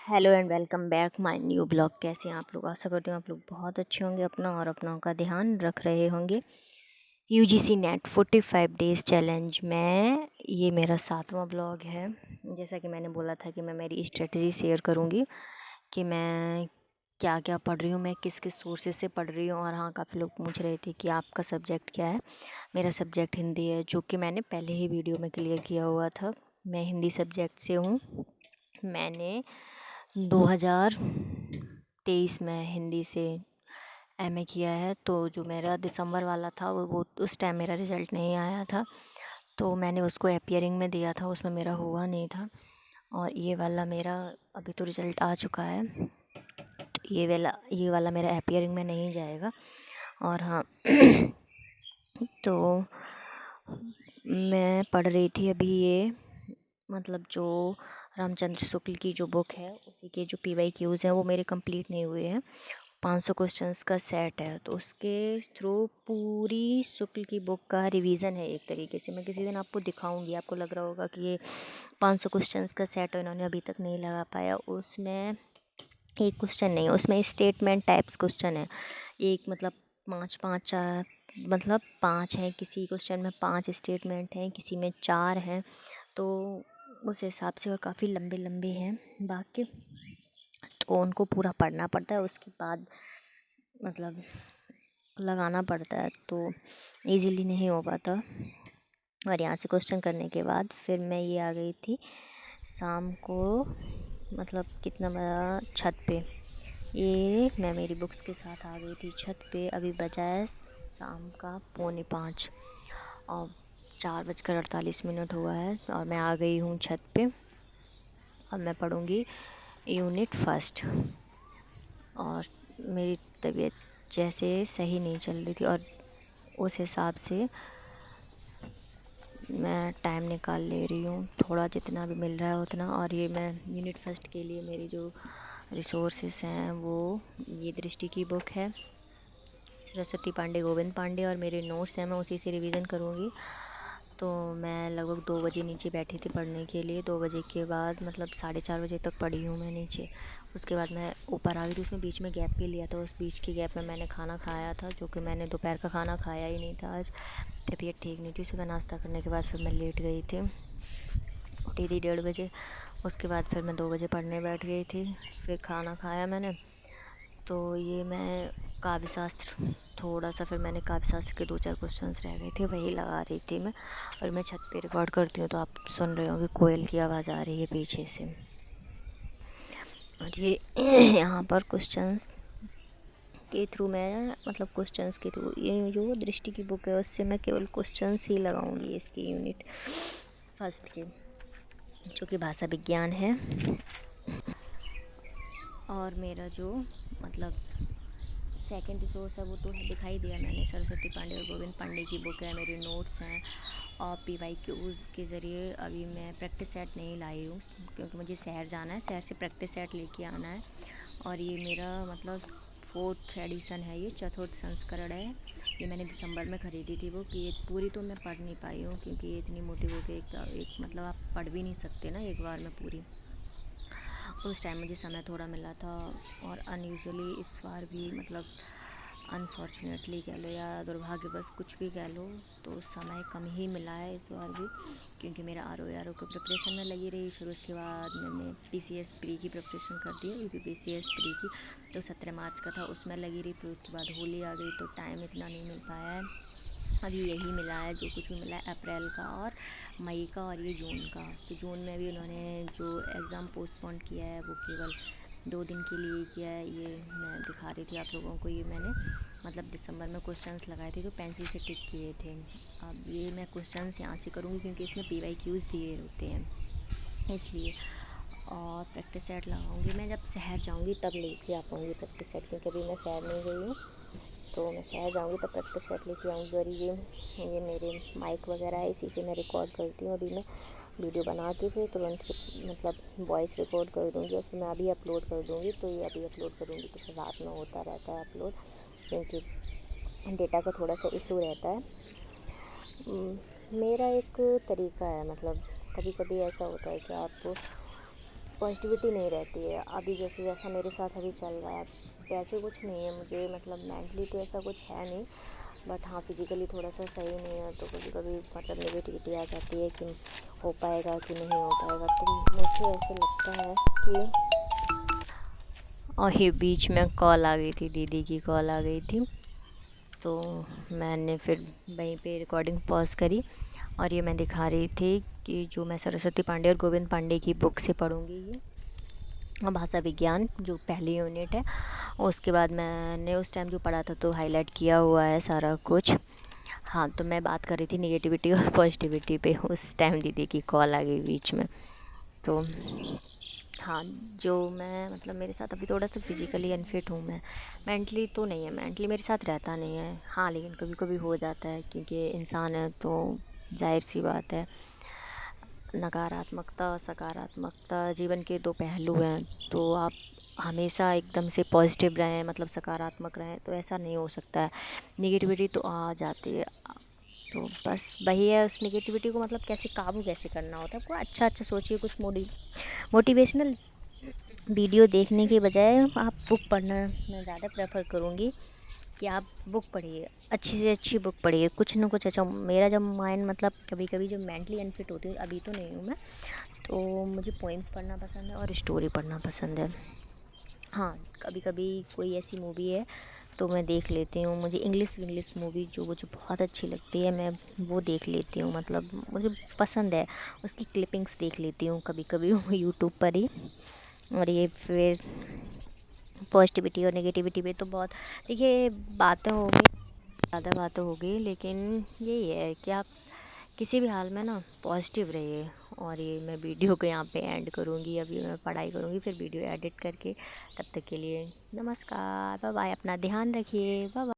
Hello and welcome back my new blog. कैसे हैं आप लोग? आशा करती हूँ आप लोग बहुत अच्छे होंगे, अपना और अपनों का ध्यान रख रहे होंगे। यूजीसी नेट 45 डेज़ चैलेंज में ये मेरा 7वां ब्लॉग है। जैसा कि मैंने बोला था कि मैं मेरी स्ट्रेटजी शेयर करूँगी कि मैं क्या क्या पढ़ रही हूँ, मैं किस किस सोर्सेज से पढ़ रही हूँ। और हाँ, काफ़ी लोग पूछ रहे थे कि आपका सब्जेक्ट क्या है। मेरा सब्जेक्ट हिंदी है, जो कि मैंने पहले ही वीडियो में क्लियर किया हुआ था। मैं हिंदी सब्जेक्ट से हूँ। मैंने 2023 में हिंदी से एमए किया है। तो जो मेरा दिसंबर वाला था वो उस टाइम मेरा रिज़ल्ट नहीं आया था, तो मैंने उसको अपीयरिंग में दिया था, उसमें मेरा हुआ नहीं था। और ये वाला मेरा अभी तो रिज़ल्ट आ चुका है, तो ये वाला मेरा अपीयरिंग में नहीं जाएगा। और हाँ तो मैं पढ़ रही थी अभी ये, मतलब जो रामचंद्र शुक्ल की जो बुक है उसी के जो PYQs हैं वो मेरे कंप्लीट नहीं हुए हैं। 500 क्वेश्चंस का सेट है, तो उसके थ्रू पूरी शुक्ल की बुक का रिवीजन है एक तरीके से। मैं किसी दिन आपको दिखाऊंगी, आपको लग रहा होगा कि ये 500 क्वेश्चंस का सेट है, इन्होंने अभी तक नहीं लगा पाया। उसमें एक क्वेश्चन नहीं, उसमें स्टेटमेंट टाइप्स क्वेश्चन है। एक मतलब पाँच पाँच चार, मतलब 5 हैं, किसी क्वेश्चन में 5 स्टेटमेंट हैं, किसी में 4 हैं। तो उस हिसाब से और काफ़ी लंबे लंबे हैं बाकी, तो उनको पूरा पढ़ना पड़ता है। उसके बाद मतलब लगाना पड़ता है, तो इजीली नहीं हो पाता। और यहाँ से क्वेश्चन करने के बाद फिर मैं ये आ गई थी शाम को, मतलब कितना बजा, छत पे। ये मैं मेरी बुक्स के साथ आ गई थी छत पे। अभी बजा है शाम का 4:45 और 4:48 हुआ है और मैं आ गई हूँ छत पे। अब मैं पढ़ूँगी यूनिट फर्स्ट। और मेरी तबीयत जैसे सही नहीं चल रही थी, और उस हिसाब से मैं टाइम निकाल ले रही हूँ, थोड़ा जितना भी मिल रहा है उतना। और ये मैं यूनिट फर्स्ट के लिए मेरी जो रिसोर्सेस हैं वो ये दृष्टि की बुक है, सरस्वती पांडे, गोविंद पांडे, और मेरे नोट्स हैं, मैं उसी से रिवीजन करूँगी। तो मैं लगभग 2 बजे नीचे बैठी थी पढ़ने के लिए। 2 बजे के बाद मतलब 4:30 बजे तक पढ़ी हूँ मैं नीचे। उसके बाद मैं ऊपर आ गई थी, उसमें बीच में गैप भी लिया था। उस बीच के गैप में मैंने खाना खाया था, जो कि मैंने दोपहर का खाना खाया ही नहीं था। आज तबीयत ठीक नहीं थी। सुबह नाश्ता करने के बाद फिर मैं लेट गई थी, उठी थी 1:30 बजे। उसके बाद फिर मैं 2 बजे पढ़ने बैठ गई थी, फिर खाना खाया मैंने। तो ये मैं काव्य शास्त्र थोड़ा सा, फिर मैंने काव्य शास्त्र के 2-4 क्वेश्चंस रह गए थे, वही लगा रही थी मैं। और मैं छत पे रिकॉर्ड करती हूँ, तो आप सुन रहे होंगे कोयल की आवाज़ आ रही है पीछे से। और ये यहाँ पर क्वेश्चंस के थ्रू मैं, मतलब क्वेश्चंस के थ्रू, ये जो दृष्टि की बुक है उससे मैं केवल क्वेश्चंस ही लगाऊंगी इसकी यूनिट फर्स्ट के, जो कि भाषा विज्ञान है। और मेरा जो मतलब सेकंड रिसोर्स है वो तो दिखाई दिया मैंने, सरस्वती पांडे और गोविंद पांडे की बुक है, मेरे नोट्स हैं। और PYQs के ज़रिए अभी मैं प्रैक्टिस सेट नहीं लाई हूँ, क्योंकि मुझे शहर जाना है, शहर से प्रैक्टिस सेट लेके आना है। और ये मेरा मतलब 4th एडिशन है, ये 4th संस्करण है। ये मैंने दिसंबर में ख़रीदी थी बुक। ये पूरी तो मैं पढ़ नहीं पाई हूँ, क्योंकि ये इतनी मोटी बुक है, एक मतलब आप पढ़ भी नहीं सकते ना एक बार में पूरी। उस टाइम मुझे समय थोड़ा मिला था, और अनयूजुअली इस बार भी, मतलब अनफॉर्चुनेटली कह लो या दुर्भाग्यवश, कुछ भी कह लो, तो समय कम ही मिला है इस बार भी, क्योंकि मेरा RO के प्रिपरेशन में लगी रही। फिर उसके बाद मैंने PCS प्री की प्रिपरेशन कर दी, UPPCS प्री की, तो 17 मार्च का था, उसमें लगी रही। फिर उसके बाद होली आ गई, तो टाइम इतना नहीं मिल पाया है। अभी यही मिला है, जो कुछ भी मिला है अप्रैल का और मई का, और ये जून का। तो जून में भी उन्होंने जो एग्ज़ाम पोस्टपोन किया है वो केवल 2 दिन के लिए किया है। ये मैं दिखा रही थी आप लोगों को, ये मैंने मतलब दिसंबर में क्वेश्चंस लगाए थे जो पेंसिल से टिक किए थे। अब ये मैं क्वेश्चंस यहाँ से करूँगी, क्योंकि इसमें PYQs दिए होते हैं, इसलिए। और प्रैक्टिस सेट लगाऊंगी मैं, जब शहर जाऊंगी तब लेके आ पाऊँगी प्रैक्टिस सेट, क्योंकि अभी मैं शहर नहीं गई हूँ। तो मैं शहर जाऊंगी तब प्रैक्टिस सेट लेके आऊँगी। और ये मेरे माइक वगैरह है, इसी से मैं रिकॉर्ड करती हूँ। अभी मैं वीडियो बना के फिर तुरंत मतलब वॉइस रिकॉर्ड कर दूँगी, और फिर मैं अभी अपलोड कर दूँगी। तो ये अभी अपलोड करूँगी तो फिर रात में होता रहता है अपलोड, क्योंकि डेटा का थोड़ा सा इशू रहता है। मेरा एक तरीका है, मतलब कभी कभी ऐसा होता है कि आप पॉजिटिविटी नहीं रहती है। अभी जैसे जैसा मेरे साथ अभी चल रहा है, ऐसे कुछ नहीं है मुझे, मतलब मेंटली तो ऐसा कुछ है नहीं, बट हाँ फिजिकली थोड़ा सा सही नहीं है, तो कभी कभी मतलब नेगेटिविटी आ जाती है कि हो पाएगा कि नहीं हो पाएगा। तो मुझे ऐसे लगता है कि, और ये बीच में कॉल आ गई थी, दीदी की कॉल आ गई थी, तो मैंने फिर वहीं पे रिकॉर्डिंग पॉज करी, और ये मैं दिखा रही थी कि जो मैं सरस्वती पांडे और गोविंद पांडे की बुक से पढ़ूँगी, ये भाषा विज्ञान जो पहली यूनिट है। उसके बाद मैंने उस टाइम जो पढ़ा था तो हाईलाइट किया हुआ है सारा कुछ। हाँ, तो मैं बात कर रही थी नेगेटिविटी और पॉजिटिविटी पे, उस टाइम दीदी की कॉल आ गई बीच में। तो हाँ, जो मैं मतलब मेरे साथ अभी थोड़ा सा फिज़िकली अनफिट हूँ मैं, मेंटली तो नहीं है, मेंटली मेरे साथ रहता नहीं है। हाँ, लेकिन कभी कभी हो जाता है, क्योंकि इंसान है तो जाहिर सी बात है, नकारात्मकता और सकारात्मकता जीवन के दो पहलू हैं। तो आप हमेशा एकदम से पॉजिटिव रहें, मतलब सकारात्मक रहें, तो ऐसा नहीं हो सकता है, नेगेटिविटी तो आ जाती है। तो बस वही है, उस नेगेटिविटी को मतलब कैसे काबू कैसे करना होता है आपको। अच्छा अच्छा सोचिए, कुछ मोटिवेशनल वीडियो देखने के बजाय आप बुक पढ़ना मैं ज़्यादा प्रेफर करूँगी, कि आप बुक पढ़िए, अच्छी से अच्छी बुक पढ़िए, कुछ ना कुछ अच्छा। मेरा जब माइंड मतलब कभी कभी जो मेंटली अनफिट होती है, अभी तो नहीं हूँ मैं, तो मुझे पोइम्स पढ़ना पसंद है और स्टोरी पढ़ना पसंद है। हाँ, कभी कभी कोई ऐसी मूवी है तो मैं देख लेती हूँ, मुझे इंग्लिश मूवी जो मुझे बहुत अच्छी लगती है, मैं वो देख लेती हूँ, मतलब मुझे पसंद है, उसकी क्लिपिंग्स देख लेती हूँ कभी कभी यूट्यूब पर ही। और ये फिर पॉजिटिविटी और नेगेटिविटी पे तो बहुत, देखिए बातें हो गई, ज़्यादा बातें हो गई, लेकिन यही है कि आप किसी भी हाल में ना पॉजिटिव रहिए। और ये मैं वीडियो को यहाँ पे एंड करूँगी, अभी मैं पढ़ाई करूँगी फिर वीडियो एडिट करके। तब तक के लिए नमस्कार, बाय बाय, अपना ध्यान रखिए, बाय बाय।